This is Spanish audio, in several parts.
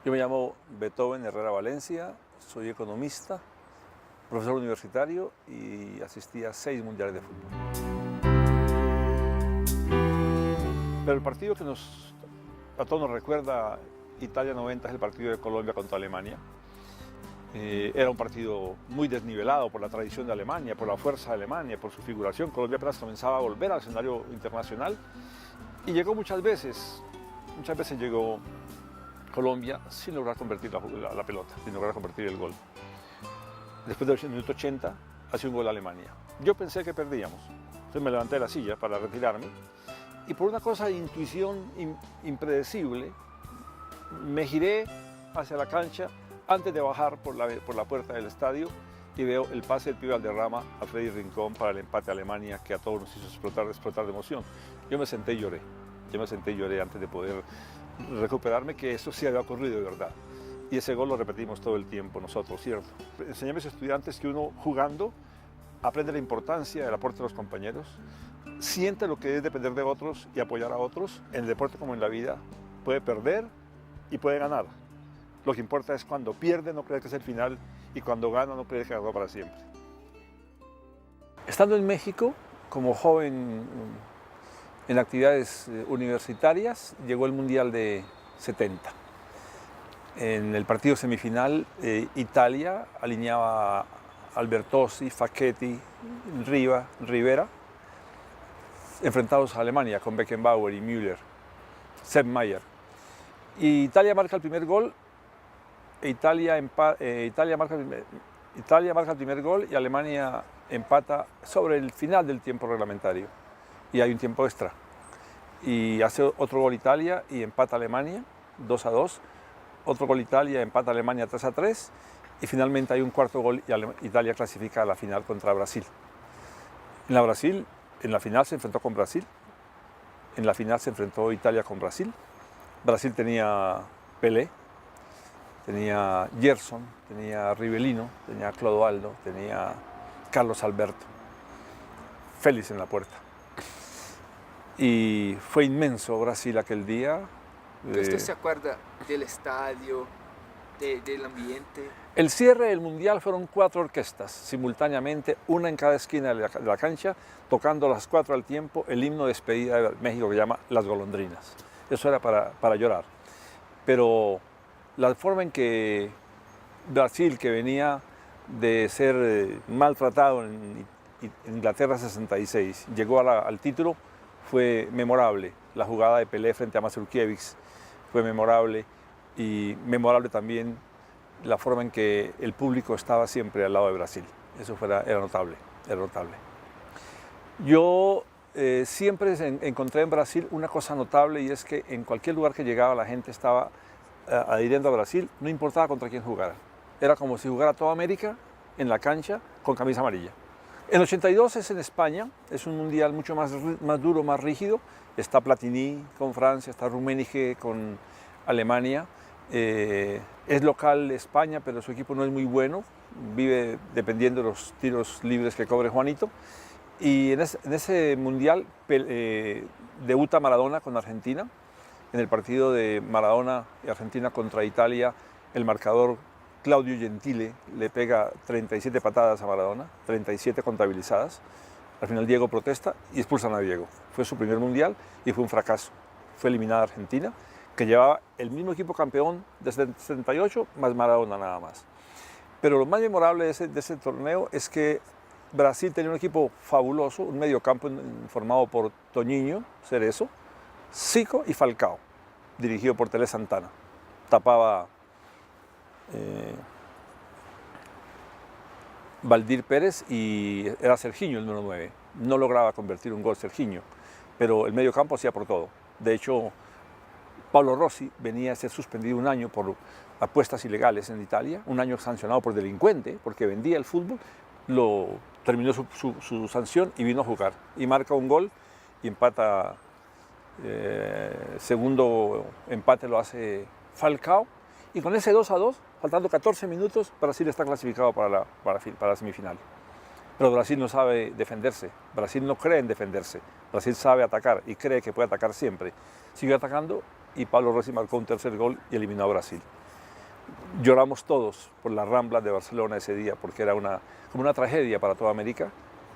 Yo me llamo Beethoven Herrera Valencia, soy economista, profesor universitario y asistí a 6 mundiales de fútbol. Pero el partido que a todos nos recuerda Italia 90 es el partido de Colombia contra Alemania. Era un partido muy desnivelado por la tradición de Alemania, por la fuerza de Alemania, por su figuración. Colombia apenas comenzaba a volver al escenario internacional y llegó muchas veces llegó Colombia sin lograr convertir la pelota, sin lograr convertir el gol. Después del minuto 80 hace un gol Alemania. Yo pensé que perdíamos, entonces me levanté de la silla para retirarme y por una cosa de intuición impredecible me giré hacia la cancha antes de bajar por la puerta del estadio y veo el pase del pibe Valderrama a Freddy Rincón para el empate a Alemania que a todos nos hizo explotar de emoción. Yo me senté y lloré antes de poder recuperarme que eso sí había ocurrido de verdad. Y ese gol lo repetimos todo el tiempo nosotros, ¿cierto? Enseñé a mis estudiantes que uno jugando aprende la importancia del aporte de los compañeros, siente lo que es depender de otros y apoyar a otros. En el deporte como en la vida puede perder y puede ganar. Lo que importa es cuando pierde no creer que es el final y cuando gana no creer que ganó para siempre. Estando en México, como joven en actividades universitarias, llegó el Mundial de 70. En el partido semifinal, Italia alineaba a Albertosi, Facchetti, Rivera, enfrentados a Alemania con Beckenbauer y Müller, Sepp Maier. Y Italia marca el primer gol, Italia marca el primer gol y Alemania empata sobre el final del tiempo reglamentario. Y hay un tiempo extra. Y hace otro gol Italia y empata Alemania 2-2. Otro gol Italia, empata Alemania 3-3. Y finalmente hay un cuarto gol y Italia clasifica a la final contra Brasil. En la final se enfrentó con Brasil. En la final se enfrentó Italia con Brasil. Brasil tenía Pelé, tenía Gerson, tenía Rivellino, tenía Clodoaldo, tenía Carlos Alberto. Félix en la puerta. Y fue inmenso Brasil aquel día. ¿Usted se acuerda del estadio, del ambiente? El cierre del Mundial fueron 4 orquestas, simultáneamente, una en cada esquina de la cancha, tocando las 4 al tiempo el himno de despedida de México que se llama Las Golondrinas. Eso era para llorar. Pero la forma en que Brasil, que venía de ser maltratado en Inglaterra 66, llegó al título, fue memorable. La jugada de Pelé frente a Mazurkiewicz fue memorable y memorable también la forma en que el público estaba siempre al lado de Brasil. Eso era notable, era notable. Yo siempre encontré en Brasil una cosa notable y es que en cualquier lugar que llegaba la gente estaba adhiriendo a Brasil, no importaba contra quién jugara. Era como si jugara toda América en la cancha con camisa amarilla. En 82 es en España, es un mundial mucho más duro, más rígido. Está Platini con Francia, está Rummenigge con Alemania. Es local de España, pero su equipo no es muy bueno. Vive dependiendo de los tiros libres que cobre Juanito. Y en ese mundial debuta Maradona con Argentina. En el partido de Maradona y Argentina contra Italia, el marcador Claudio Gentile le pega 37 patadas a Maradona, 37 contabilizadas. Al final Diego protesta y expulsan a Diego. Fue su primer mundial y fue un fracaso. Fue eliminada Argentina, que llevaba el mismo equipo campeón desde el 78, más Maradona nada más. Pero lo más memorable de ese torneo es que Brasil tenía un equipo fabuloso, un mediocampo formado por Toñinho, Cerezo, Zico y Falcao, dirigido por Tele Santana. Tapaba Valdir Pérez y era Serginho el número 9. No lograba convertir un gol Serginho, pero el medio campo hacía por todo. De hecho, Paolo Rossi venía a ser suspendido un año por apuestas ilegales en Italia, un año sancionado por delincuente, porque vendía el fútbol, terminó su sanción y vino a jugar. Y marca un gol y empata, segundo empate lo hace Falcao, y con ese 2-2, faltando 14 minutos, Brasil está clasificado para la semifinal. Pero Brasil no sabe defenderse, Brasil no cree en defenderse, Brasil sabe atacar y cree que puede atacar siempre. Siguió atacando y Pablo Rossi marcó un tercer gol y eliminó a Brasil. Lloramos todos por las Ramblas de Barcelona ese día, porque era como una tragedia para toda América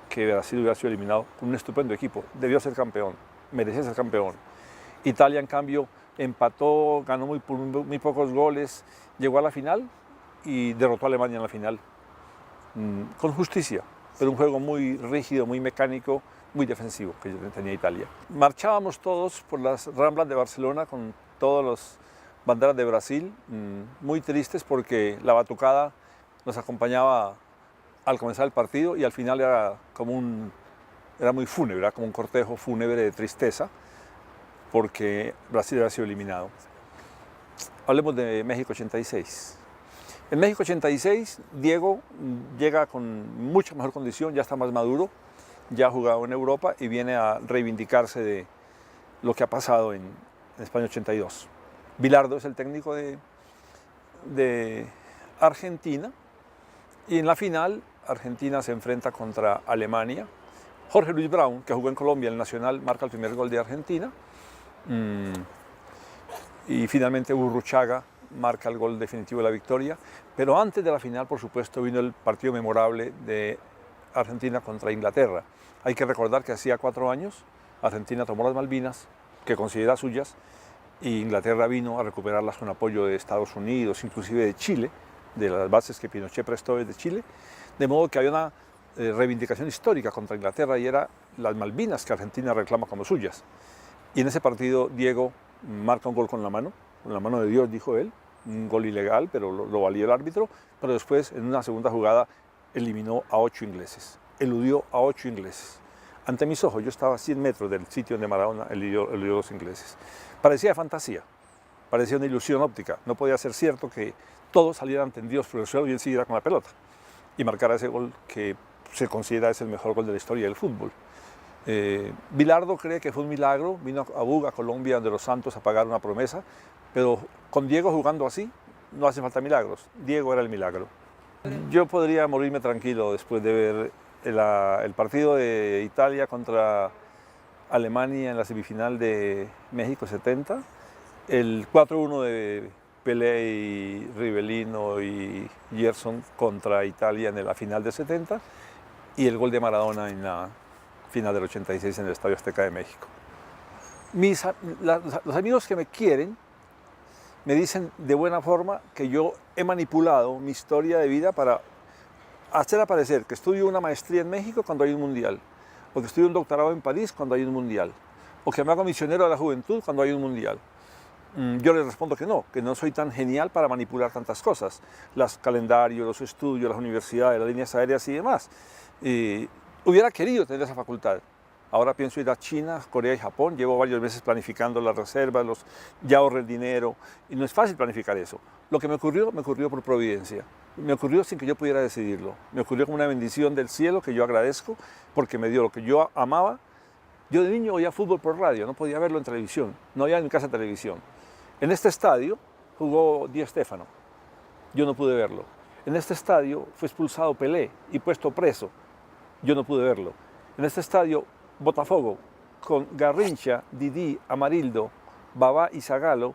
que Brasil hubiera sido eliminado con un estupendo equipo. Debió ser campeón, merecía ser campeón. Italia, en cambio, empató, ganó por muy pocos goles, llegó a la final y derrotó a Alemania en la final, con justicia, pero un juego muy rígido, muy mecánico, muy defensivo que tenía Italia. Marchábamos todos por las Ramblas de Barcelona con todas las banderas de Brasil, muy tristes porque la batucada nos acompañaba al comenzar el partido y al final era muy fúnebre, era como un cortejo fúnebre de tristeza porque Brasil había sido eliminado. Hablemos de México 86. En México 86, Diego llega con mucha mejor condición, ya está más maduro, ya ha jugado en Europa y viene a reivindicarse de lo que ha pasado en España 82. Bilardo es el técnico de Argentina y en la final Argentina se enfrenta contra Alemania. Jorge Luis Brown, que jugó en Colombia, el Nacional, marca el primer gol de Argentina. Y finalmente Burruchaga marca el gol definitivo de la victoria. Pero antes de la final, por supuesto, vino el partido memorable de Argentina contra Inglaterra. Hay que recordar que hacía 4 años Argentina tomó las Malvinas, que considera suyas, y Inglaterra vino a recuperarlas con apoyo de Estados Unidos, inclusive de Chile, de las bases que Pinochet prestó desde Chile, de modo que había una reivindicación histórica contra Inglaterra y era las Malvinas que Argentina reclama como suyas. Y en ese partido Diego marca un gol con la mano de Dios, dijo él, un gol ilegal, pero lo valía el árbitro, pero después en una segunda jugada eliminó a 8 ingleses, eludió a 8 ingleses. Ante mis ojos, yo estaba a 100 metros del sitio donde Maradona eludió a los ingleses. Parecía fantasía, parecía una ilusión óptica, no podía ser cierto que todos salieran tendidos por el suelo y él siguiera con la pelota y marcara ese gol que se considera es el mejor gol de la historia del fútbol. Bilardo cree que fue un milagro, vino a Buga, Colombia, de los Santos a pagar una promesa, pero con Diego jugando así no hace falta milagros, Diego era el milagro. Yo podría morirme tranquilo después de ver el partido de Italia contra Alemania en la semifinal de México 70, el 4-1 de Pelé y Rivellino y Gerson contra Italia en la final de 70 y el gol de Maradona en la final del 86 en el Estadio Azteca de México. Los amigos que me quieren me dicen de buena forma que yo he manipulado mi historia de vida para hacer aparecer que estudio una maestría en México cuando hay un mundial, o que estudio un doctorado en París cuando hay un mundial, o que me hago misionero de la juventud cuando hay un mundial. Yo les respondo que no soy tan genial para manipular tantas cosas, los calendarios, los estudios, las universidades, las líneas aéreas y demás. Hubiera querido tener esa facultad. Ahora pienso ir a China, Corea y Japón, llevo varios meses planificando las reservas, ya ahorré el dinero, y no es fácil planificar eso. Lo que me ocurrió por providencia. Me ocurrió sin que yo pudiera decidirlo. Me ocurrió como una bendición del cielo que yo agradezco porque me dio lo que yo amaba. Yo de niño oía fútbol por radio, no podía verlo en televisión, no había en mi casa televisión. En este estadio jugó Di Stéfano, yo no pude verlo. En este estadio fue expulsado Pelé y puesto preso, yo no pude verlo. En este estadio Botafogo, con Garrincha, Didi, Amarildo, Babá y Zagallo,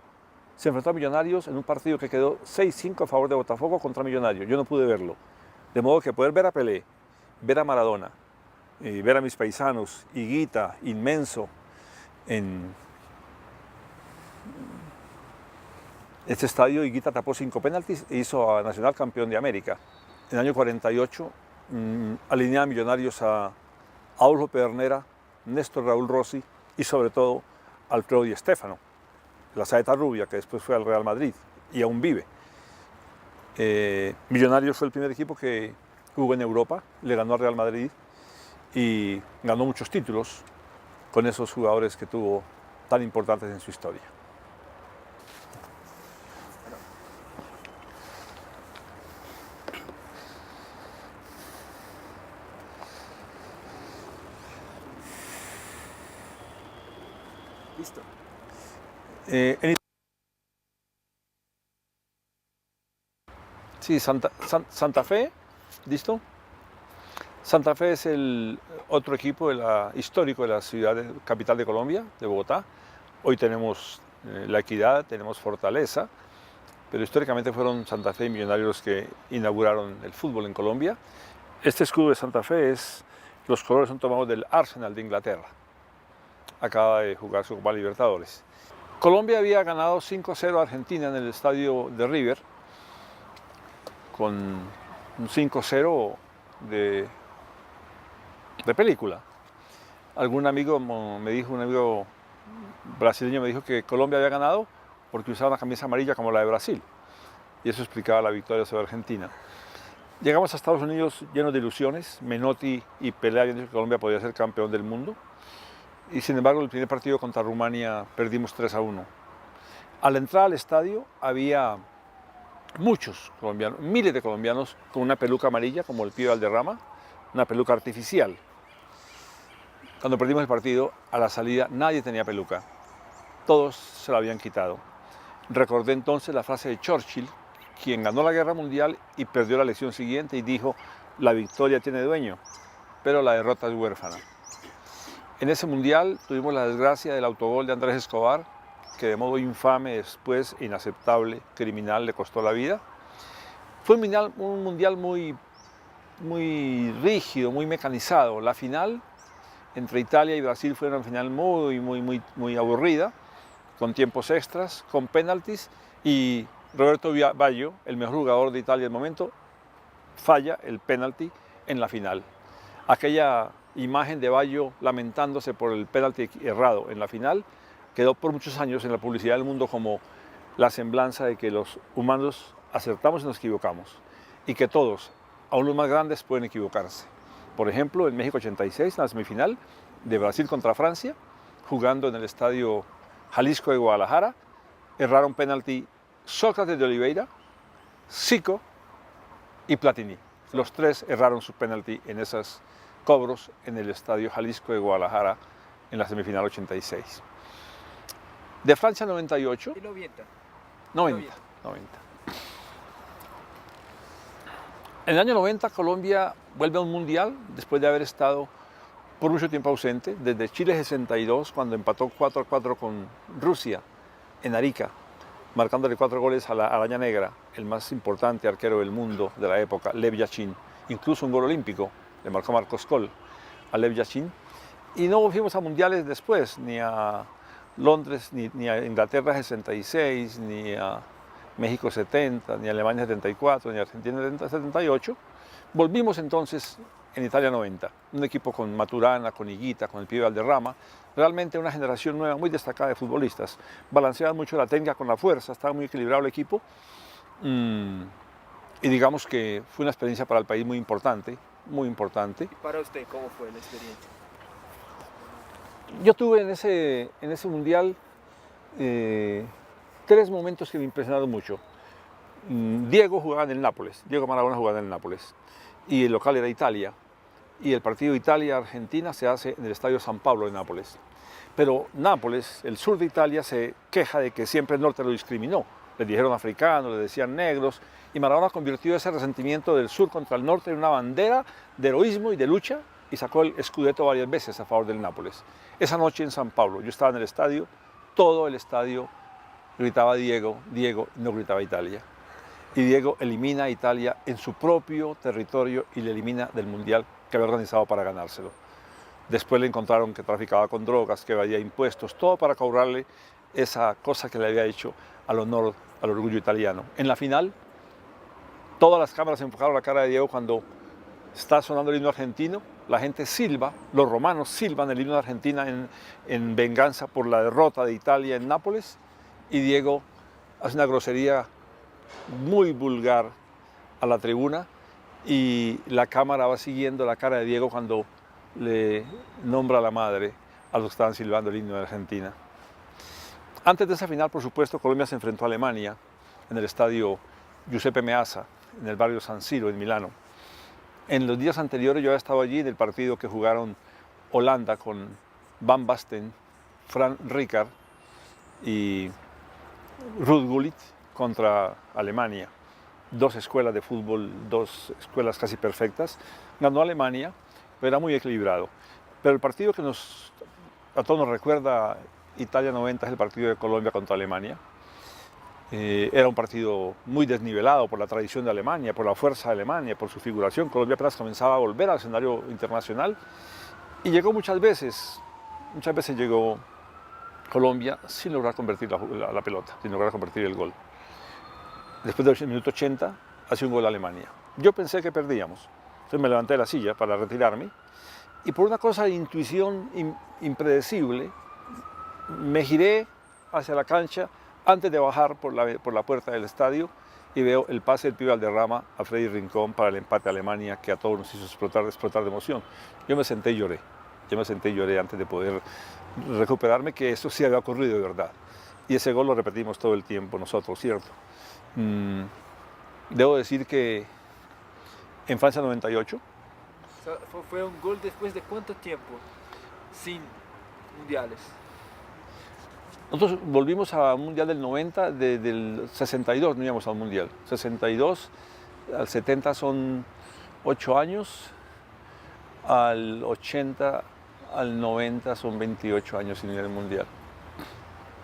se enfrentó a Millonarios en un partido que quedó 6-5 a favor de Botafogo contra Millonarios. Yo no pude verlo. De modo que poder ver a Pelé, ver a Maradona, ver a mis paisanos, Higuita, inmenso, en este estadio Higuita tapó 5 penaltis e hizo a Nacional campeón de América. En el año 48 alineaba a Millonarios a Adolfo Pedernera, Néstor Raúl Rossi y sobre todo Alfredo Di Stéfano, la saeta rubia que después fue al Real Madrid y aún vive. Millonarios fue el primer equipo que jugó en Europa, le ganó al Real Madrid y ganó muchos títulos con esos jugadores que tuvo tan importantes en su historia. Listo. Sí, Santa Fe, ¿listo? Santa Fe es el otro equipo histórico de la capital de Colombia, de Bogotá. Hoy tenemos La Equidad, tenemos Fortaleza, pero históricamente fueron Santa Fe y Millonarios los que inauguraron el fútbol en Colombia. Este escudo de Santa Fe los colores son tomados del Arsenal de Inglaterra. Acaba de jugar su Copa Libertadores. Colombia había ganado 5-0 a Argentina en el estadio de River, con un 5-0 de película. Un amigo brasileño me dijo que Colombia había ganado porque usaba una camisa amarilla como la de Brasil, y eso explicaba la victoria sobre Argentina. Llegamos a Estados Unidos llenos de ilusiones. Menotti y Pelé habían dicho que Colombia podía ser campeón del mundo, y sin embargo el primer partido contra Rumania perdimos 3-1. Al entrar al estadio había muchos colombianos, miles de colombianos con una peluca amarilla como el Pío Valderrama, una peluca artificial. Cuando perdimos el partido, a la salida nadie tenía peluca, todos se la habían quitado. Recordé entonces la frase de Churchill, quien ganó la guerra mundial y perdió la elección siguiente, y dijo: la victoria tiene dueño, pero la derrota es huérfana. En ese mundial tuvimos la desgracia del autogol de Andrés Escobar, que de modo infame, después inaceptable, criminal, le costó la vida. Fue un mundial muy rígido, muy mecanizado. La final entre Italia y Brasil fue una final muy aburrida, con tiempos extras, con penaltis, y Roberto Baggio, el mejor jugador de Italia del momento, falla el penalti en la final. Aquella imagen de Baggio lamentándose por el penalti errado en la final quedó por muchos años en la publicidad del mundo como la semblanza de que los humanos acertamos y nos equivocamos, y que todos, aún los más grandes, pueden equivocarse. Por ejemplo, en México 86, en la semifinal de Brasil contra Francia, jugando en el estadio Jalisco de Guadalajara, erraron penalti Sócrates de Oliveira, Zico y Platini. Los tres erraron su penalti en esos cobros en el estadio Jalisco de Guadalajara en la semifinal 86. De Francia 98. ¿Y 90? 90. En el año 90 Colombia vuelve a un mundial después de haber estado por mucho tiempo ausente, desde Chile 62, cuando empató 4-4 con Rusia en Arica, marcándole 4 goles a la Araña Negra, el más importante arquero del mundo de la época, Lev Yashin. Incluso un gol olímpico le marcó Marcos Coll a Lev Yashin. Y no fuimos a mundiales después, ni a Londres, ni a Inglaterra 66, ni a México 70, ni a Alemania 74, ni a Argentina 78. Volvimos entonces en Italia 90, un equipo con Maturana, con Higuita, con el Pío Valderrama, realmente una generación nueva muy destacada de futbolistas. Balanceaban mucho la técnica con la fuerza, estaba muy equilibrado el equipo, y digamos que fue una experiencia para el país muy importante, muy importante. ¿Y para usted cómo fue la experiencia? Yo tuve en ese mundial 3 momentos que me impresionaron mucho. Diego jugaba en el Nápoles, Diego Maradona jugaba en el Nápoles, y el local era Italia, y el partido Italia-Argentina se hace en el Estadio San Pablo de Nápoles. Pero Nápoles, el sur de Italia, se queja de que siempre el norte lo discriminó. Les dijeron africanos, les decían negros, y Maradona convirtió ese resentimiento del sur contra el norte en una bandera de heroísmo y de lucha, y sacó el Scudetto varias veces a favor del Nápoles. Esa noche en San Pablo, yo estaba en el estadio, todo el estadio gritaba Diego, Diego, no gritaba Italia. Y Diego elimina a Italia en su propio territorio y le elimina del mundial que había organizado para ganárselo. Después le encontraron que traficaba con drogas, que evadía impuestos, todo para cobrarle esa cosa que le había hecho al honor, al orgullo italiano. En la final, todas las cámaras enfocaron la cara de Diego cuando está sonando el himno argentino. La gente silba, los romanos silban el himno de Argentina en venganza por la derrota de Italia en Nápoles, y Diego hace una grosería muy vulgar a la tribuna, y la cámara va siguiendo la cara de Diego cuando le nombra a la madre a los que estaban silbando el himno de Argentina. Antes de esa final, por supuesto, Colombia se enfrentó a Alemania en el estadio Giuseppe Meazza, en el barrio San Siro, en Milano. En los días anteriores yo había estado allí en el partido que jugaron Holanda con Van Basten, Frank Rijkaard y Ruud Gullit contra Alemania. 2 escuelas de fútbol, 2 escuelas casi perfectas. Ganó Alemania, pero era muy equilibrado. Pero el partido que a todos nos recuerda Italia 90 es el partido de Colombia contra Alemania. Era un partido muy desnivelado por la tradición de Alemania, por la fuerza de Alemania, por su figuración. Colombia apenas comenzaba a volver al escenario internacional y llegó muchas veces llegó Colombia sin lograr convertir la pelota, sin lograr convertir el gol. Después del minuto 80 hace un gol Alemania. Yo pensé que perdíamos, entonces me levanté de la silla para retirarme y por una cosa de intuición impredecible me giré hacia la cancha antes de bajar por la puerta del estadio y veo el pase del pibe Valderrama a Freddy Rincón para el empate a Alemania que a todos nos hizo explotar de emoción. Yo me senté y lloré antes de poder recuperarme que eso sí había ocurrido de verdad. Y ese gol lo repetimos todo el tiempo nosotros, ¿cierto? Debo decir que en Francia 98... O sea, fue un gol después de cuánto tiempo sin mundiales. Nosotros volvimos al Mundial del 90, del 62 no íbamos al Mundial. 62 al 70 son 8 años, al 80, al 90 son 28 años sin ir al Mundial.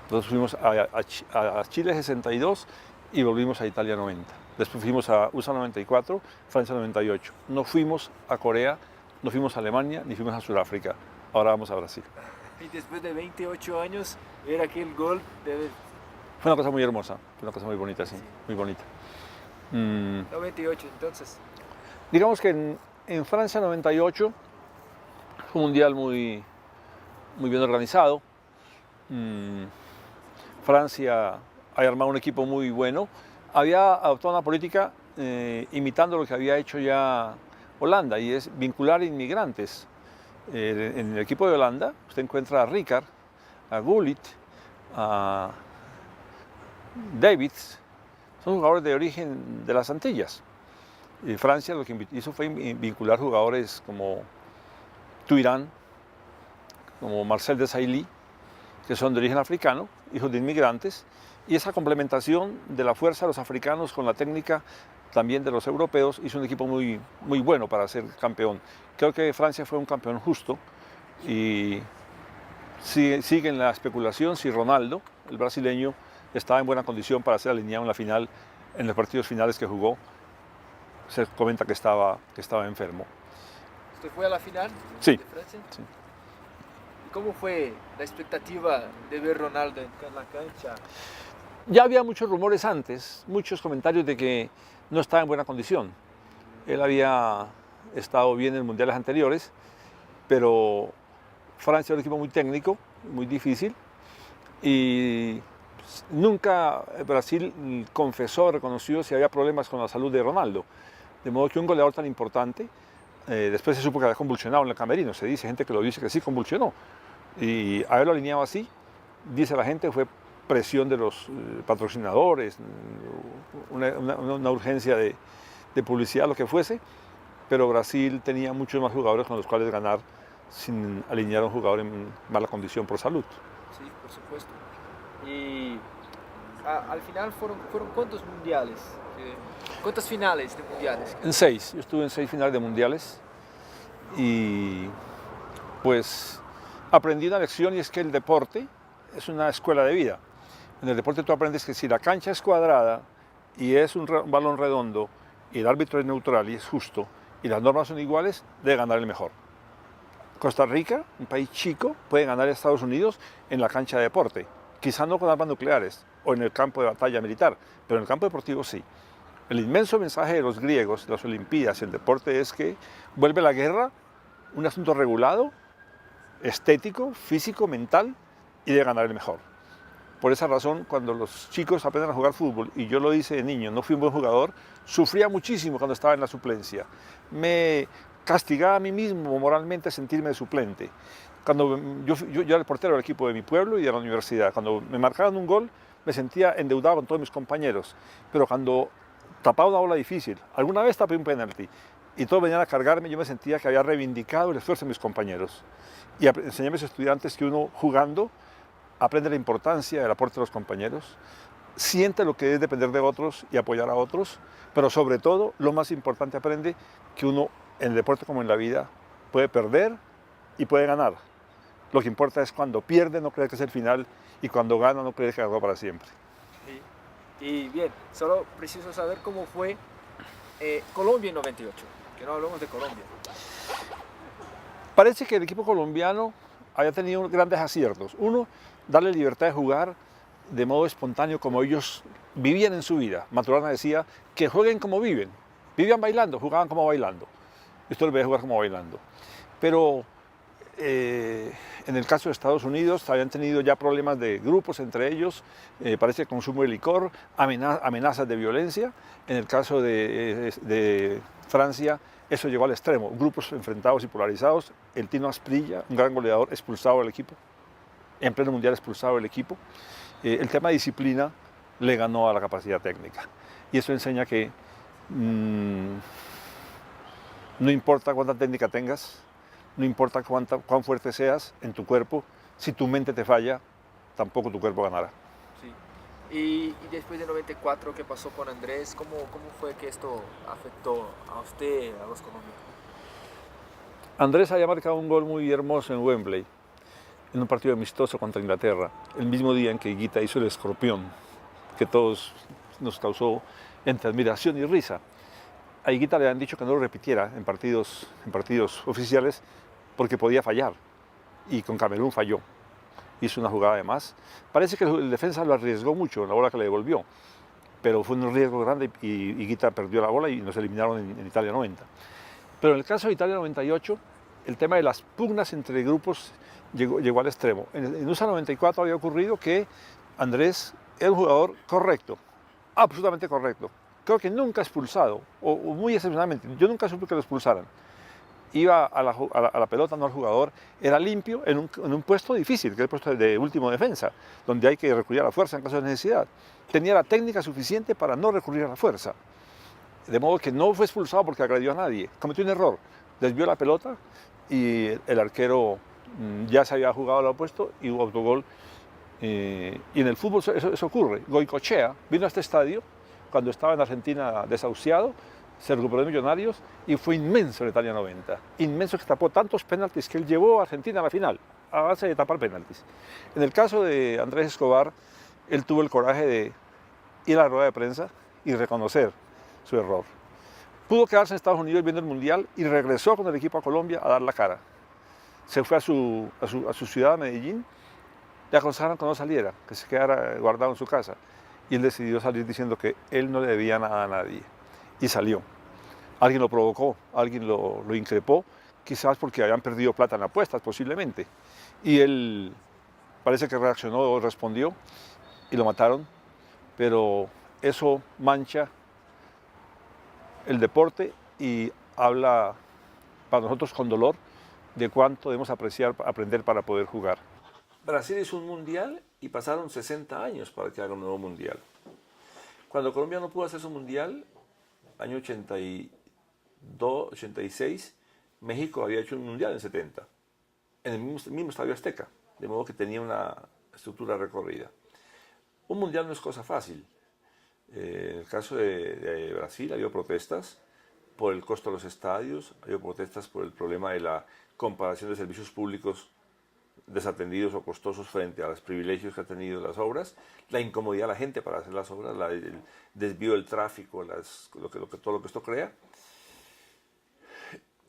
Entonces fuimos a Chile 62 y volvimos a Italia 90. Después fuimos a USA 94, Francia 98. No fuimos a Corea, no fuimos a Alemania, ni fuimos a Sudáfrica. Ahora vamos a Brasil. Y después de 28 años, ver aquel gol debe... Fue una cosa muy hermosa, fue una cosa muy bonita, sí, muy bonita. 98, entonces. Digamos que en Francia 98 fue un mundial muy bien organizado. Francia había armado un equipo muy bueno. Había adoptado una política imitando lo que había hecho ya Holanda, y es vincular inmigrantes. En el equipo de Holanda usted encuentra a Rijkaard, a Gullit, a Davids, son jugadores de origen de las Antillas. Y Francia lo que hizo fue vincular jugadores como Thuram, como Marcel Desailly, que son de origen africano, hijos de inmigrantes, y esa complementación de la fuerza de los africanos con la técnica también de los europeos hizo un equipo muy bueno para ser campeón. Creo que Francia fue un campeón justo y sigue en la especulación si Ronaldo, el brasileño, estaba en buena condición para ser alineado en la final, en los partidos finales que jugó. Se comenta que estaba enfermo. ¿Usted fue a la final Sí. de Francia? Sí. ¿Y cómo fue la expectativa de ver Ronaldo en la cancha? Ya había muchos rumores antes, muchos comentarios de que no estaba en buena condición. Él había estado bien en mundiales anteriores, pero Francia era un equipo muy técnico, muy difícil, y nunca Brasil confesó, reconoció si había problemas con la salud de Ronaldo. De modo que un goleador tan importante, después se supo que había convulsionado en el camerino, se dice, gente que lo dice que sí convulsionó, y haberlo alineado así, dice la gente, fue presión de los patrocinadores, una urgencia de publicidad, lo que fuese, pero Brasil tenía muchos más jugadores con los cuales ganar sin alinear a un jugador en mala condición por salud. Sí, por supuesto. Y al final fueron ¿cuántos mundiales? ¿Cuántas finales de mundiales? En 6, yo estuve en 6 finales de mundiales y pues aprendí una lección, y es que el deporte es una escuela de vida. En el deporte tú aprendes que si la cancha es cuadrada y es un balón redondo y el árbitro es neutral y es justo y las normas son iguales, debe ganar el mejor. Costa Rica, un país chico, puede ganar a Estados Unidos en la cancha de deporte, quizá no con armas nucleares o en el campo de batalla militar, pero en el campo deportivo sí. El inmenso mensaje de los griegos, de las Olimpiadas, el deporte, es que vuelve la guerra un asunto regulado, estético, físico, mental, y debe ganar el mejor. Por esa razón, cuando los chicos aprenden a jugar fútbol, y yo lo hice de niño, no fui un buen jugador, sufría muchísimo cuando estaba en la suplencia. Me castigaba a mí mismo moralmente sentirme de suplente. Cuando yo era el portero del equipo de mi pueblo y de la universidad. Cuando me marcaban un gol, me sentía endeudado con todos mis compañeros. Pero cuando tapaba una bola difícil, alguna vez tapé un penalti, y todos venían a cargarme, yo me sentía que había reivindicado el esfuerzo de mis compañeros. Y enseñé a mis estudiantes que uno jugando aprende la importancia del aporte de los compañeros, siente lo que es depender de otros y apoyar a otros, pero sobre todo, lo más importante, aprende que uno en el deporte como en la vida puede perder y puede ganar. Lo que importa es cuando pierde no creer que es el final y cuando gana no creer que ganó para siempre. Sí. Y bien, solo preciso saber cómo fue Colombia en 98, que no hablamos de Colombia. Parece que el equipo colombiano había tenido grandes aciertos. Uno, darle libertad de jugar de modo espontáneo como ellos vivían en su vida. Maturana decía que jueguen como viven. Vivían bailando, jugaban como bailando. Esto les veía jugar como bailando. Pero en el caso de Estados Unidos habían tenido ya problemas de grupos entre ellos, parece consumo de licor, amenazas de violencia. En el caso de Francia eso llegó al extremo, grupos enfrentados y polarizados. El Tino Asprilla, un gran goleador, expulsado del equipo, en pleno mundial expulsado del equipo. El tema de disciplina le ganó a la capacidad técnica. Y eso enseña que no importa cuánta técnica tengas, no importa cuán fuerte seas en tu cuerpo, si tu mente te falla, tampoco tu cuerpo ganará. Sí. Y después de 94, ¿qué pasó con Andrés? ¿Cómo fue que esto afectó a usted, a los colombianos? Andrés había marcado un gol muy hermoso en Wembley, en un partido amistoso contra Inglaterra, el mismo día en que Higuita hizo el escorpión, que todos nos causó entre admiración y risa. A Higuita le habían dicho que no lo repitiera en partidos oficiales porque podía fallar, y con Camerún falló. Hizo una jugada de más. Parece que el defensa lo arriesgó mucho en la bola que le devolvió, pero fue un riesgo grande y Higuita perdió la bola y nos eliminaron en Italia 90. Pero en el caso de Italia 98, el tema de las pugnas entre grupos llegó al extremo. En USA 94 había ocurrido que Andrés era un jugador correcto, absolutamente correcto. Creo que nunca expulsado, o muy excepcionalmente. Yo nunca supe que lo expulsaran. Iba a la pelota, no al jugador, era limpio en un puesto difícil, que es el puesto de último defensa, donde hay que recurrir a la fuerza en caso de necesidad. Tenía la técnica suficiente para no recurrir a la fuerza. De modo que no fue expulsado porque agredió a nadie. Cometió un error, desvió la pelota y el arquero ya se había jugado al opuesto y hubo autogol. Y en el fútbol eso ocurre. Goicoechea vino a este estadio cuando estaba en Argentina desahuciado, se recuperó de Millonarios y fue inmenso en Italia 90. Inmenso, que tapó tantos penaltis que él llevó a Argentina a la final, a base de tapar penaltis. En el caso de Andrés Escobar, él tuvo el coraje de ir a la rueda de prensa y reconocer su error. Pudo quedarse en Estados Unidos viendo el Mundial y regresó con el equipo a Colombia a dar la cara. Se fue a su ciudad, Medellín, le aconsejaron que no saliera, que se quedara guardado en su casa. Y él decidió salir diciendo que él no le debía nada a nadie. Y salió. Alguien lo provocó, alguien lo increpó, quizás porque habían perdido plata en apuestas, posiblemente. Y él parece que reaccionó o respondió y lo mataron. Pero eso mancha el deporte y habla para nosotros con dolor de cuánto debemos aprender para poder jugar. Brasil hizo un mundial y pasaron 60 años para que haga un nuevo mundial. Cuando Colombia no pudo hacer su mundial, año 82, 86, México había hecho un mundial en 70, en el mismo Estadio Azteca, de modo que tenía una estructura recorrida. Un mundial no es cosa fácil. En el caso de Brasil ha habido protestas por el costo de los estadios, ha habido protestas por el problema de la comparación de servicios públicos desatendidos o costosos frente a los privilegios que ha tenido las obras, la incomodidad de la gente para hacer las obras, el desvío del tráfico, todo lo que esto crea.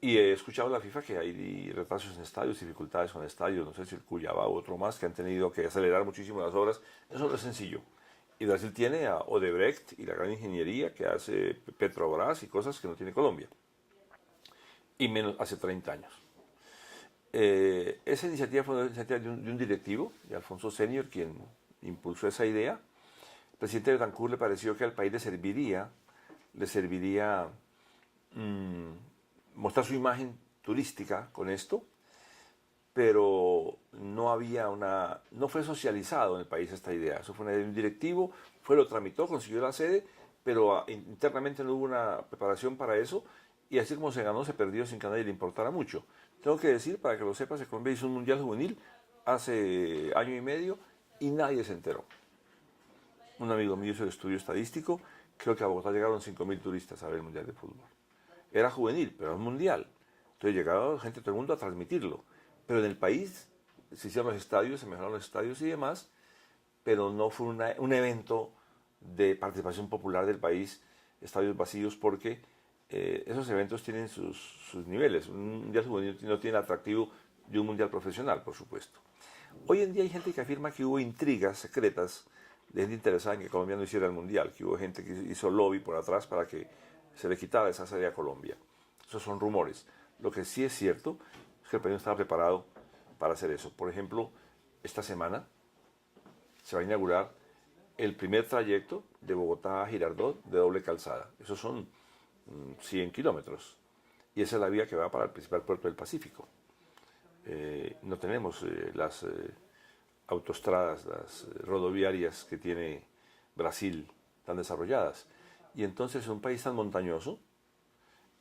Y he escuchado a la FIFA que hay retrasos en estadios, dificultades con estadios, no sé si el Cuyabá u otro más, que han tenido que acelerar muchísimo las obras. Eso no es sencillo. Y Brasil tiene a Odebrecht y la gran ingeniería que hace Petrobras y cosas que no tiene Colombia. Y menos hace 30 años. Esa iniciativa fue una iniciativa de un directivo, de Alfonso Senior, quien impulsó esa idea. El presidente Betancourt le pareció que al país le serviría mostrar su imagen turística con esto, pero no fue socializado en el país esta idea. Eso fue una idea de un directivo, lo tramitó, consiguió la sede, pero internamente no hubo una preparación para eso, y así como se ganó, se perdió sin que a nadie le importara mucho. Tengo que decir, para que lo sepas, que Colombia hizo un mundial juvenil hace año y medio y nadie se enteró. Un amigo mío hizo el estudio estadístico, creo que a Bogotá llegaron 5.000 turistas a ver el mundial de fútbol. Era juvenil, pero era un mundial. Entonces llegaba gente de todo el mundo a transmitirlo. Pero en el país se hicieron los estadios, se mejoraron los estadios y demás, pero no fue un evento de participación popular del país, estadios vacíos, porque esos eventos tienen sus niveles. Un mundial juvenil no tiene el atractivo de un mundial profesional, por supuesto. Hoy en día hay gente que afirma que hubo intrigas secretas de gente interesada en que Colombia no hiciera el mundial, que hubo gente que hizo lobby por atrás para que se le quitara esa sede a Colombia. Esos son rumores. Lo que sí es cierto es que el país no estaba preparado para hacer eso. Por ejemplo, esta semana se va a inaugurar el primer trayecto de Bogotá a Girardot de doble calzada. Esos son 100 kilómetros. Y esa es la vía que va para el principal puerto del Pacífico. No tenemos las autoestradas, las rodoviarias que tiene Brasil tan desarrolladas. Y entonces en un país tan montañoso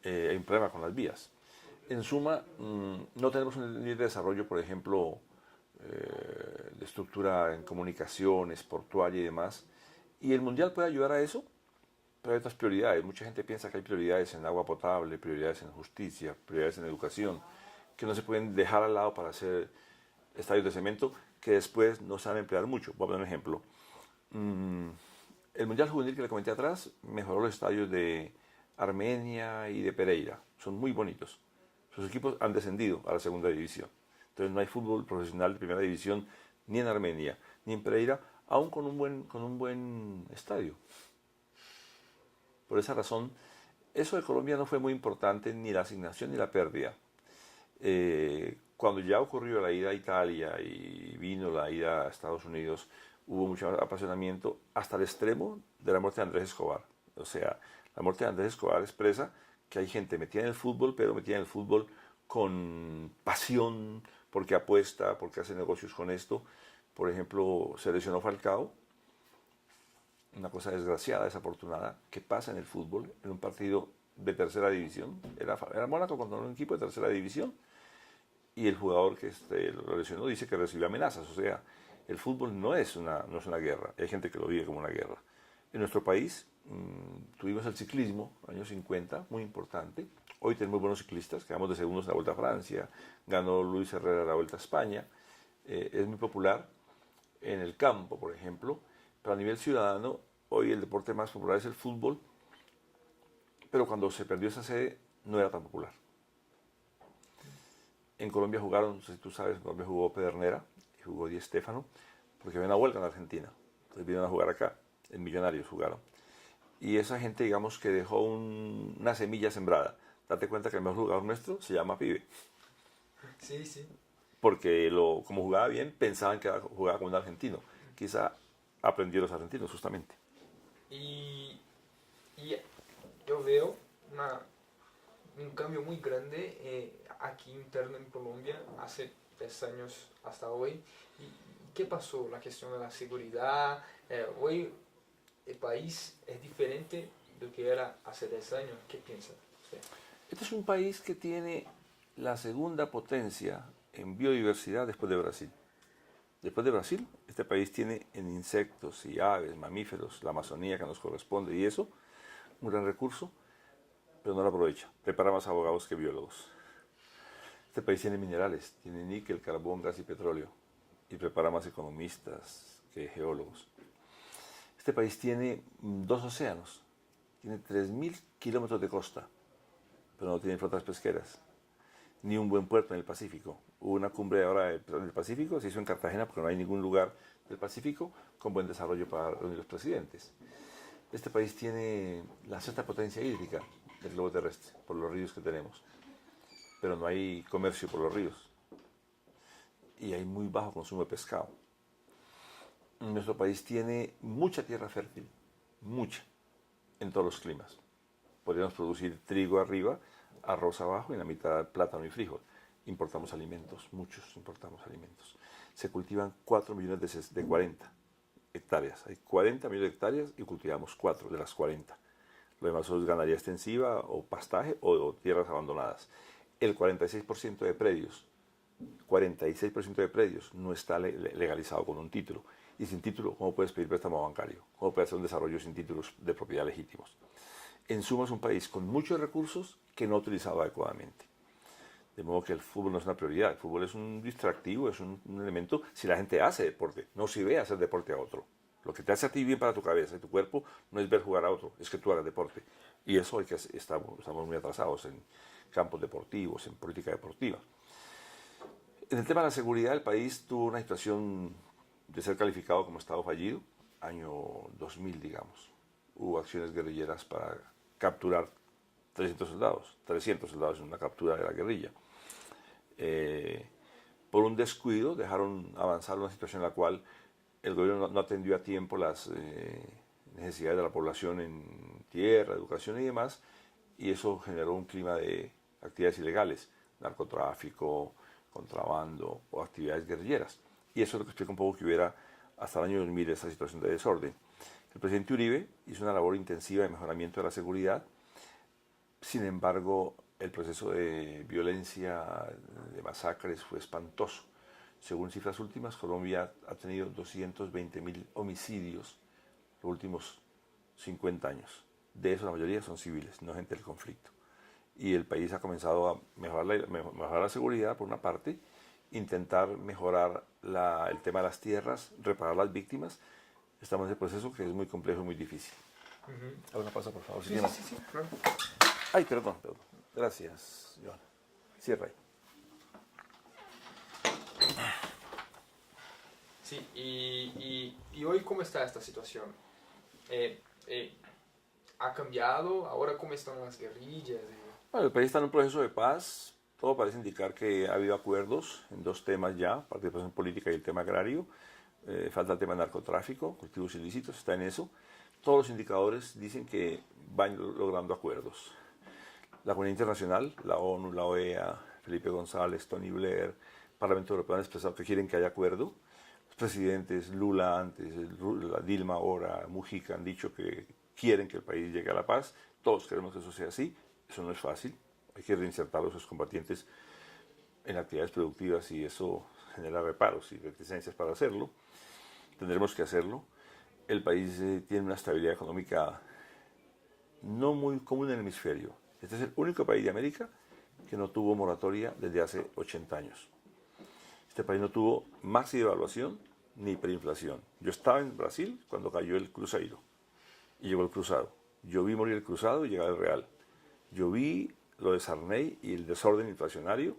hay un problema con las vías. En suma, no tenemos un nivel de desarrollo, por ejemplo, de estructura en comunicaciones, portuaria y demás. Y el Mundial puede ayudar a eso, pero hay otras prioridades. Mucha gente piensa que hay prioridades en agua potable, prioridades en justicia, prioridades en educación, que no se pueden dejar al lado para hacer estadios de cemento que después no se van a emplear mucho. Voy a poner un ejemplo. El Mundial Juvenil que le comenté atrás mejoró los estadios de Armenia y de Pereira. Son muy bonitos. Sus equipos han descendido a la segunda división. Entonces no hay fútbol profesional de primera división ni en Armenia ni en Pereira, aún con un buen estadio. Por esa razón, eso de Colombia no fue muy importante, ni la asignación ni la pérdida. Cuando ya ocurrió la ida a Italia y vino la ida a Estados Unidos, hubo mucho apasionamiento hasta el extremo de la muerte de Andrés Escobar. O sea, la muerte de Andrés Escobar expresa que hay gente metida en el fútbol, pero metida en el fútbol con pasión, porque apuesta, porque hace negocios con esto. Por ejemplo, se lesionó Falcao, una cosa desgraciada, desafortunada, que pasa en el fútbol, en un partido de tercera división. Era Mónaco contra un equipo de tercera división, y el jugador que lo lesionó dice que recibió amenazas. O sea, el fútbol no es una guerra, hay gente que lo vive como una guerra. En nuestro país tuvimos el ciclismo, años 50, muy importante. Hoy tenemos buenos ciclistas, quedamos de segundos en la Vuelta a Francia, ganó Luis Herrera la Vuelta a España. Es muy popular en el campo, por ejemplo, pero a nivel ciudadano, hoy el deporte más popular es el fútbol, pero cuando se perdió esa sede no era tan popular. En Colombia jugaron, no sé si tú sabes, en Colombia jugó Pedernera y jugó Di Stéfano, porque había una huelga en Argentina. Entonces vinieron a jugar acá, en Millonarios jugaron. Y esa gente, digamos, que dejó una semilla sembrada. Date cuenta que el mejor jugador nuestro se llama Pibe. Sí, sí. Porque como jugaba bien, pensaban que jugaba como un argentino. Quizá aprendió los argentinos, justamente. Y yo veo un cambio muy grande aquí interno en Colombia hace 3 años hasta hoy. ¿Y qué pasó? La cuestión de la seguridad. Hoy el país es diferente de lo que era hace 10 años. ¿Qué piensa usted? Este es un país que tiene la segunda potencia en biodiversidad después de Brasil. Después de Brasil, este país tiene en insectos y aves, mamíferos, la Amazonía que nos corresponde y eso, un gran recurso, pero no lo aprovecha. Prepara más abogados que biólogos. Este país tiene minerales, tiene níquel, carbón, gas y petróleo y prepara más economistas que geólogos. Este país tiene 2 océanos, tiene 3.000 kilómetros de costa, pero no tiene flotas pesqueras, ni un buen puerto en el Pacífico. Hubo una cumbre ahora en el Pacífico, se hizo en Cartagena porque no hay ningún lugar del Pacífico con buen desarrollo para reunir los presidentes. Este país tiene la sexta potencia hídrica del globo terrestre, por los ríos que tenemos, pero no hay comercio por los ríos y hay muy bajo consumo de pescado. Nuestro país tiene mucha tierra fértil, mucha, en todos los climas. Podríamos producir trigo arriba, arroz abajo y en la mitad plátano y frijol. Importamos alimentos, muchos importamos alimentos. Se cultivan 4 millones de 40 hectáreas. Hay 40 millones de hectáreas y cultivamos 4 de las 40. Lo demás es ganadería extensiva o pastaje o tierras abandonadas. El 46% de predios, 46% de predios no está legalizado con un título. Y sin título, ¿cómo puedes pedir préstamo bancario? ¿Cómo puedes hacer un desarrollo sin títulos de propiedad legítimos? En suma, es un país con muchos recursos que no ha utilizado adecuadamente. De modo que el fútbol no es una prioridad. El fútbol es un distractivo, es un elemento si la gente hace deporte, no si ve hacer deporte a otro. Lo que te hace a ti bien para tu cabeza y tu cuerpo no es ver jugar a otro, es que tú hagas deporte. Y eso estamos muy atrasados en campos deportivos, en política deportiva. En el tema de la seguridad, el país tuvo una situación de ser calificado como Estado fallido, año 2000, digamos. Hubo acciones guerrilleras para capturar 300 soldados en una captura de la guerrilla. Por un descuido dejaron avanzar una situación en la cual el gobierno no atendió a tiempo las necesidades de la población en tierra, educación y demás, y eso generó un clima de actividades ilegales, narcotráfico, contrabando o actividades guerrilleras. Y eso es lo que explica un poco que hubiera hasta el año 2000 esa situación de desorden. El presidente Uribe hizo una labor intensiva de mejoramiento de la seguridad. Sin embargo, el proceso de violencia, de masacres, fue espantoso. Según cifras últimas, Colombia ha tenido 220.000 homicidios los últimos 50 años. De eso la mayoría son civiles, no gente del conflicto. Y el país ha comenzado a mejorar la seguridad, por una parte, intentar mejorar el tema de las tierras, reparar las víctimas. Estamos en ese proceso que es muy complejo y muy difícil. Una pausa, por favor. Sí, claro. Ay, perdón. Gracias, Joana. Cierra ahí. Sí, y hoy ¿cómo está esta situación? ¿Ha cambiado? ¿Ahora cómo están las guerrillas? Bueno, el país está en un proceso de paz. Todo parece indicar que ha habido acuerdos en dos temas ya, participación política y el tema agrario. Falta el tema del narcotráfico, cultivos ilícitos, está en eso. Todos los indicadores dicen que van logrando acuerdos. La comunidad internacional, la ONU, la OEA, Felipe González, Tony Blair, Parlamento Europeo han expresado que quieren que haya acuerdo. Los presidentes Lula antes, Dilma ahora, Mujica han dicho que quieren que el país llegue a la paz. Todos queremos que eso sea así. Eso no es fácil. Hay que reinsertar a esos combatientes en actividades productivas y eso genera reparos y reticencias para hacerlo. Tendremos que hacerlo. El país tiene una estabilidad económica no muy común en el hemisferio. Este es el único país de América que no tuvo moratoria desde hace 80 años. Este país no tuvo máxima devaluación ni hiperinflación. Yo estaba en Brasil cuando cayó el Cruzeiro y llegó el cruzado. Yo vi morir el cruzado y llegar el real. Yo vi lo de Sarney y el desorden inflacionario,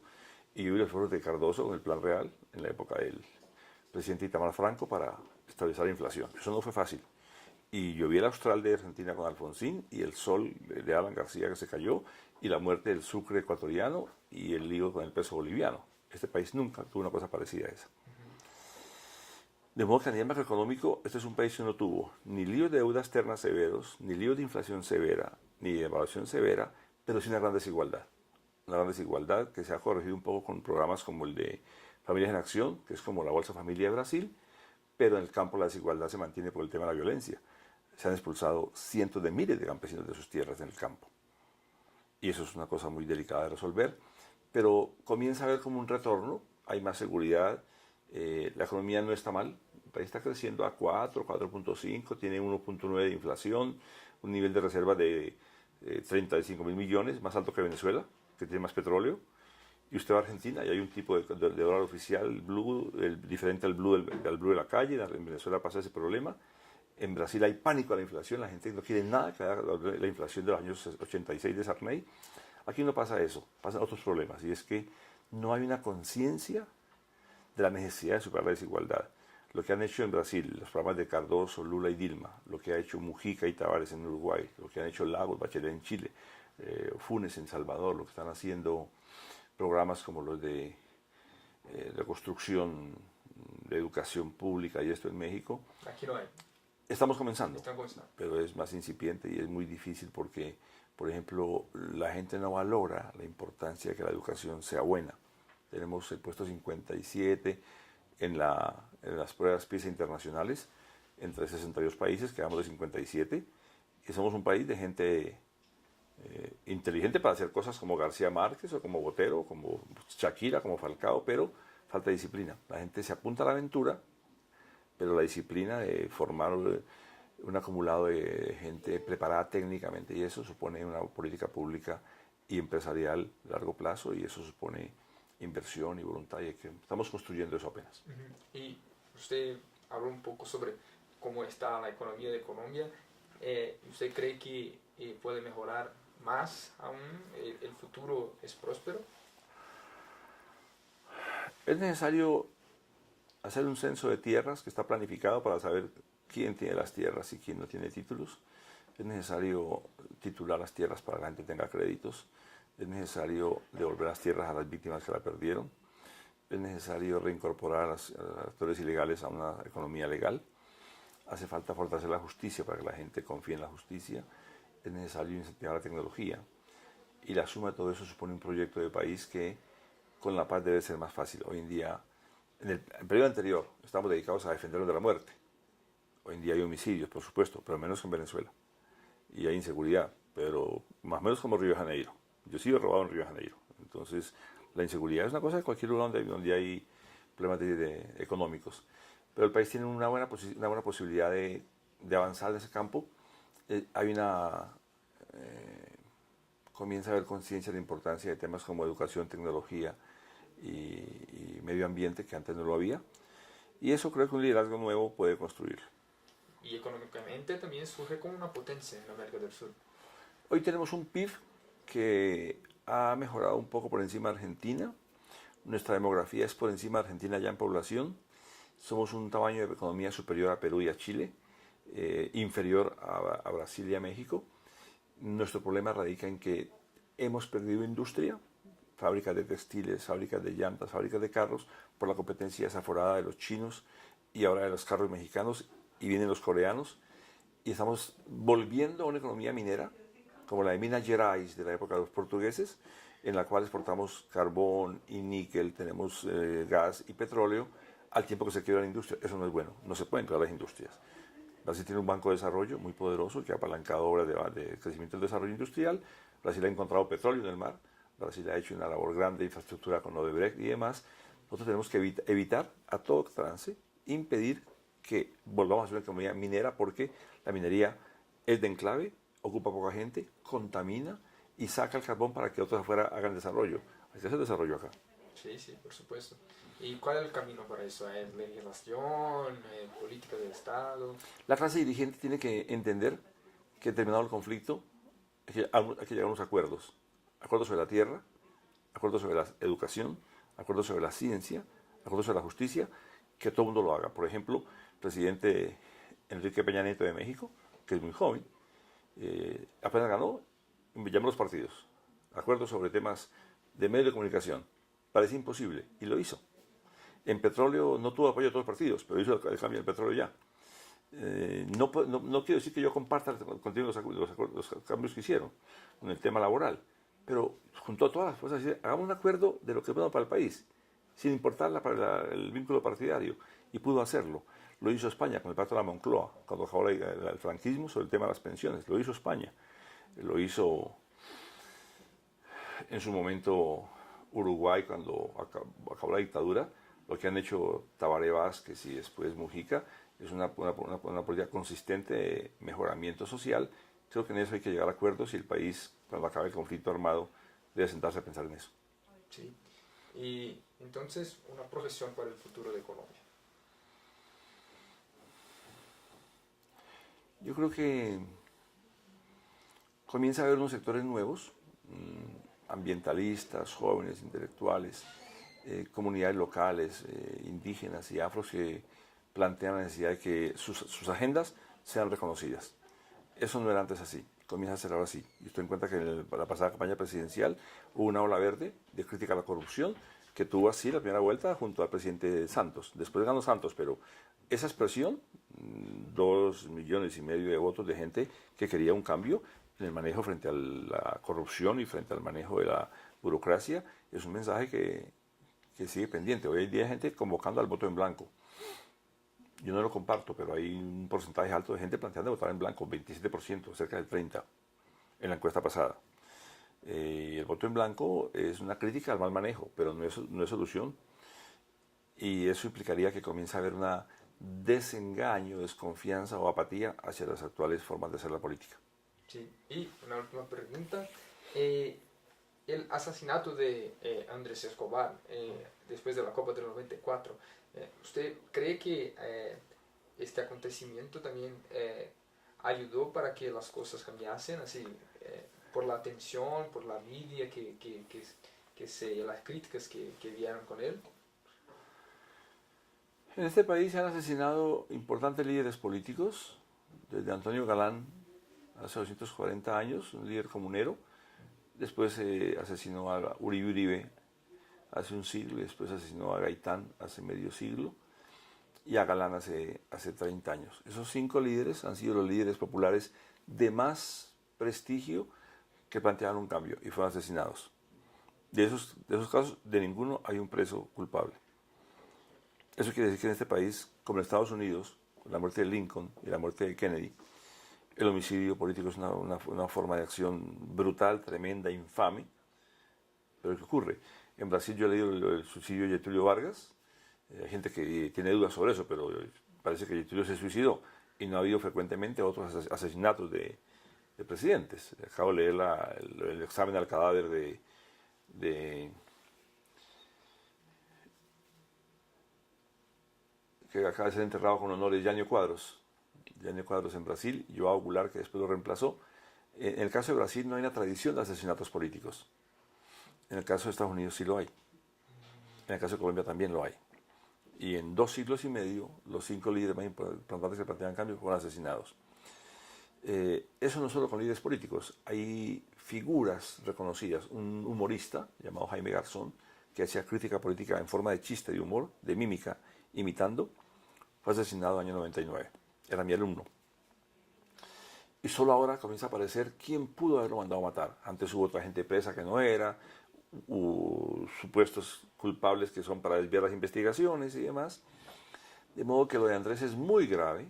y yo vi los esfuerzos de Cardoso con el Plan Real en la época del presidente Itamar Franco para estabilizar la inflación. Eso no fue fácil. Y yo vi el Austral de Argentina con Alfonsín y el sol de Alan García que se cayó y la muerte del sucre ecuatoriano y el lío con el peso boliviano. Este país nunca tuvo una cosa parecida a esa. De modo que a nivel macroeconómico, este es un país que no tuvo ni líos de deuda externa severos, ni líos de inflación severa, ni de devaluación severa, pero sí una gran desigualdad. Una gran desigualdad que se ha corregido un poco con programas como el de Familias en Acción, que es como la Bolsa Familia de Brasil, pero en el campo la desigualdad se mantiene por el tema de la violencia. Se han expulsado cientos de miles de campesinos de sus tierras en el campo. Y eso es una cosa muy delicada de resolver, pero comienza a haber como un retorno, hay más seguridad, la economía no está mal, el país está creciendo a 4, 4.5, tiene 1.9 de inflación, un nivel de reserva de 35.000 millones, más alto que Venezuela, que tiene más petróleo. Y usted va a Argentina y hay un tipo de dólar oficial, blue, diferente al blue de la calle. En Venezuela pasa ese problema. En Brasil hay pánico a la inflación, la gente no quiere nada que haga la inflación de los años 86 de Sarney. Aquí no pasa eso, pasan otros problemas, y es que no hay una conciencia de la necesidad de superar la desigualdad. Lo que han hecho en Brasil, los programas de Cardoso, Lula y Dilma, lo que ha hecho Mujica y Tavares en Uruguay, lo que han hecho Lagos, Bachelet en Chile, Funes en Salvador, lo que están haciendo programas como los de reconstrucción de educación pública y esto en México. Aquí no hay. Estamos comenzando, pero es más incipiente y es muy difícil porque, por ejemplo, la gente no valora la importancia de que la educación sea buena. Tenemos el puesto 57 en las pruebas PISA internacionales, entre 62 países, quedamos de 57, y somos un país de gente inteligente para hacer cosas como García Márquez o como Botero, como Shakira, como Falcao, pero falta disciplina. La gente se apunta a la aventura, pero la disciplina de formar un acumulado de gente preparada técnicamente, y eso supone una política pública y empresarial a largo plazo, y eso supone inversión y voluntad, y que estamos construyendo eso apenas. Y usted habló un poco sobre cómo está la economía de Colombia, ¿usted cree que puede mejorar más aún? ¿El futuro es próspero? Es necesario hacer un censo de tierras que está planificado para saber quién tiene las tierras y quién no tiene títulos. Es necesario titular las tierras para que la gente tenga créditos. Es necesario devolver las tierras a las víctimas que la perdieron. Es necesario reincorporar a los actores ilegales a una economía legal. Hace falta fortalecer la justicia para que la gente confíe en la justicia. Es necesario incentivar la tecnología. Y la suma de todo eso supone un proyecto de país que con la paz debe ser más fácil. Hoy en día, en el periodo anterior, estamos dedicados a defendernos de la muerte. Hoy en día hay homicidios, por supuesto, pero menos que en Venezuela. Y hay inseguridad, pero más o menos como Río de Janeiro. Yo sí he robado en Río de Janeiro. Entonces, la inseguridad es una cosa de cualquier lugar donde hay problemas económicos. Pero el país tiene una buena posibilidad de avanzar en ese campo. Comienza a haber conciencia de la importancia de temas como educación, tecnología y medio ambiente, que antes no lo había. Y eso creo que un liderazgo nuevo puede construir. Y económicamente también surge como una potencia en América del Sur. Hoy tenemos un PIB que ha mejorado un poco por encima de Argentina. Nuestra demografía es por encima de Argentina ya en población. Somos un tamaño de economía superior a Perú y a Chile, inferior a Brasil y a México. Nuestro problema radica en que hemos perdido industria, fábricas de textiles, fábricas de llantas, fábricas de carros, por la competencia desaforada de los chinos y ahora de los carros mexicanos, y vienen los coreanos, y estamos volviendo a una economía minera, como la de Minas Gerais de la época de los portugueses, en la cual exportamos carbón y níquel, tenemos gas y petróleo, al tiempo que se quiebra la industria. Eso no es bueno, no se pueden quebrar las industrias. Brasil tiene un banco de desarrollo muy poderoso que ha apalancado obras de crecimiento del desarrollo industrial. Brasil ha encontrado petróleo en el mar. Brasil ha hecho una labor grande de infraestructura con Odebrecht y demás. Nosotros tenemos que evitar a todo trance, impedir que volvamos a ser una economía minera, porque la minería es de enclave, ocupa poca gente, contamina y saca el carbón para que otros afuera hagan desarrollo. Hay que hacer desarrollo acá. Sí, sí, por supuesto. ¿Y cuál es el camino para eso? ¿Es legislación, política del Estado? La clase dirigente tiene que entender que terminado el conflicto hay que llegar a unos acuerdos. Acuerdos sobre la tierra, acuerdos sobre la educación, acuerdos sobre la ciencia, acuerdos sobre la justicia, que todo el mundo lo haga. Por ejemplo, el presidente Enrique Peña Nieto de México, que es muy joven, apenas ganó, llamó a los partidos. Acuerdos sobre temas de medios de comunicación. Parece imposible, y lo hizo. En petróleo no tuvo apoyo de todos los partidos, pero hizo el cambio del petróleo ya. No quiero decir que yo comparta contigo los cambios que hicieron en el tema laboral, pero juntó a todas las fuerzas y dice, hagamos un acuerdo de lo que es bueno para el país, sin importar el vínculo partidario, y pudo hacerlo. Lo hizo España con el Pacto de la Moncloa, cuando acabó el franquismo, sobre el tema de las pensiones. Lo hizo España. Lo hizo en su momento Uruguay, cuando acabó la dictadura. Lo que han hecho Tabaré Vázquez y después Mujica es una política consistente de mejoramiento social. Creo que en eso hay que llegar a acuerdos, y el país, cuando acabe el conflicto armado, debe sentarse a pensar en eso. Sí. Y entonces, una proyección para el futuro de Colombia. Yo creo que comienza a haber unos sectores nuevos, ambientalistas, jóvenes, intelectuales, comunidades locales, indígenas y afros, que plantean la necesidad de que sus agendas sean reconocidas. Eso no era antes así, comienza a ser ahora así. Y usted encuentra que en la pasada campaña presidencial hubo una ola verde de crítica a la corrupción, que tuvo así la primera vuelta junto al presidente Santos. Después ganó Santos, pero esa expresión, 2,5 millones de votos de gente que quería un cambio en el manejo frente a la corrupción y frente al manejo de la burocracia, es un mensaje que sigue pendiente. Hoy en día hay gente convocando al voto en blanco. Yo no lo comparto, pero hay un porcentaje alto de gente planteando votar en blanco, 27%, cerca del 30%, en la encuesta pasada. El voto en blanco es una crítica al mal manejo, pero no es solución. Y eso implicaría que comience a haber un desengaño, desconfianza o apatía hacia las actuales formas de hacer la política. Sí, y una última pregunta. El asesinato de Andrés Escobar, después de la Copa del 94, ¿usted cree que este acontecimiento también ayudó para que las cosas cambiasen, así, por la atención, por la media las críticas que vieron con él. En este país se han asesinado importantes líderes políticos, desde Galán hace 240 años, un líder comunero. Después asesinó a Uribe hace un siglo, y después asesinó a Gaitán hace medio siglo, y a Galán hace 30 años. Esos 5 líderes han sido los líderes populares de más prestigio que plantearon un cambio y fueron asesinados. De esos casos, de ninguno hay un preso culpable. Eso quiere decir que en este país, como en Estados Unidos, con la muerte de Lincoln y la muerte de Kennedy, el homicidio político es una forma de acción brutal, tremenda, infame. Pero ¿qué ocurre? En Brasil yo he leído el suicidio de Getúlio Vargas. Hay gente que tiene dudas sobre eso, pero parece que Getúlio se suicidó. Y no ha habido frecuentemente otros asesinatos de presidentes. Acabo de leer el examen al cadáver que acaba de ser enterrado con honores, Jânio Quadros. Jânio Quadros en Brasil, y João Goulart, que después lo reemplazó. En el caso de Brasil no hay una tradición de asesinatos políticos. En el caso de Estados Unidos sí lo hay. En el caso de Colombia también lo hay. Y en 2 siglos y medio, los 5 líderes más importantes que planteaban cambios fueron asesinados. Eso no solo con líderes políticos. Hay figuras reconocidas. Un humorista llamado Jaime Garzón, que hacía crítica política en forma de chiste, de humor, de mímica, imitando, fue asesinado en el año 99. Era mi alumno. Y solo ahora comienza a aparecer quién pudo haberlo mandado a matar. Antes hubo otra gente presa que no era, supuestos culpables que son para desviar las investigaciones y demás. De modo que lo de Andrés es muy grave,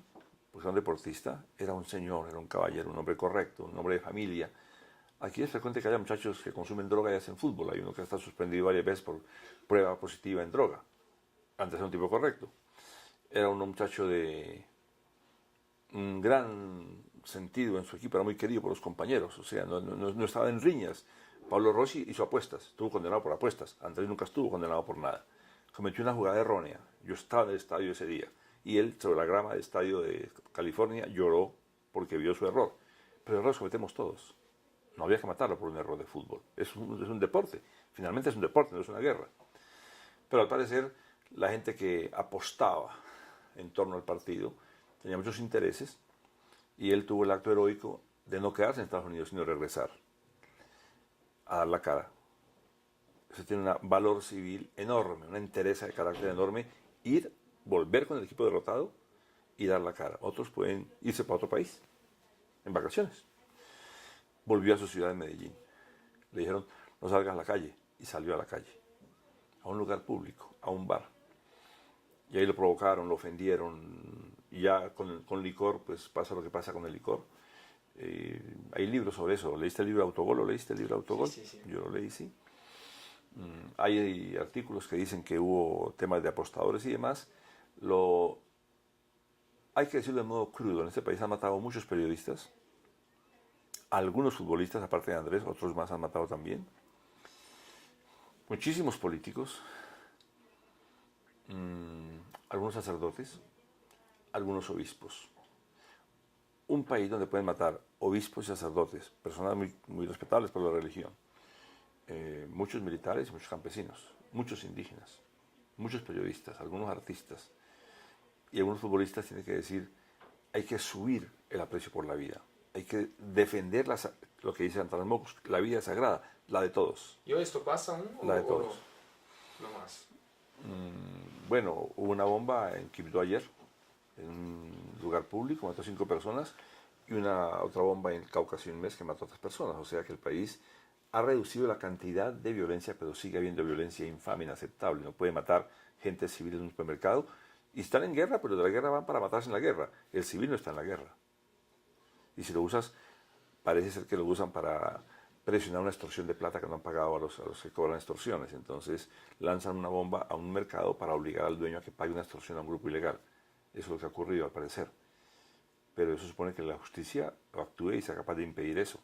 porque era un deportista, era un señor, era un caballero, un hombre correcto, un hombre de familia. Aquí es frecuente que haya muchachos que consumen droga y hacen fútbol. Hay uno que está suspendido varias veces por prueba positiva en droga. Antes era un tipo correcto. Era un muchacho de un gran sentido en su equipo, era muy querido por los compañeros, o sea, no estaba en riñas. Pablo Rossi hizo apuestas, estuvo condenado por apuestas. Andrés nunca estuvo condenado por nada. Cometió una jugada errónea. Yo estaba en el estadio ese día y él, sobre la grama del estadio de California, lloró porque vio su error. Pero errores cometemos todos. No había que matarlo por un error de fútbol. Es un deporte. Finalmente es un deporte, no es una guerra. Pero al parecer, la gente que apostaba en torno al partido tenía muchos intereses, y él tuvo el acto heroico de no quedarse en Estados Unidos, sino regresar a dar la cara. Eso tiene un valor civil enorme, una entereza de carácter enorme, volver con el equipo derrotado y dar la cara. Otros pueden irse para otro país, en vacaciones. Volvió a su ciudad de Medellín. Le dijeron, no salgas a la calle, y salió a la calle, a un lugar público, a un bar. Y ahí lo provocaron, lo ofendieron, y ya con licor, pues pasa lo que pasa con el licor. Hay libros sobre eso. ¿Leíste el libro Autogol? ¿Lo leíste el libro Autogol? Sí, sí, sí. Yo lo leí, sí. Hay artículos que dicen que hubo temas de apostadores y demás. Hay que decirlo de modo crudo. En este país han matado muchos periodistas, algunos futbolistas, aparte de Andrés, otros más han matado también. Muchísimos políticos, algunos sacerdotes, algunos obispos. Un país donde pueden matar obispos y sacerdotes, personas muy respetables por la religión, muchos militares y muchos campesinos, muchos indígenas, muchos periodistas, algunos artistas y algunos futbolistas. Tienen que decir, hay que subir el aprecio por la vida, hay que defender lo que dice Antanas Mocos, la vida es sagrada, la de todos. ¿Y hoy esto pasa aún La de todos. No más? Bueno, hubo una bomba en Quibdó ayer, en un lugar público, mató a 5 personas, y otra bomba en Cauca hace un mes que mató a 3 personas. O sea que el país ha reducido la cantidad de violencia, pero sigue habiendo violencia infame, inaceptable. No puede matar gente civil en un supermercado, y están en guerra, pero de la guerra van para matarse en la guerra. El civil no está en la guerra. Y si lo usas, parece ser que lo usan para presionar una extorsión de plata que no han pagado a los que cobran extorsiones. Entonces lanzan una bomba a un mercado para obligar al dueño a que pague una extorsión a un grupo ilegal. Eso es lo que ha ocurrido, al parecer. Pero eso supone que la justicia actúe y sea capaz de impedir eso.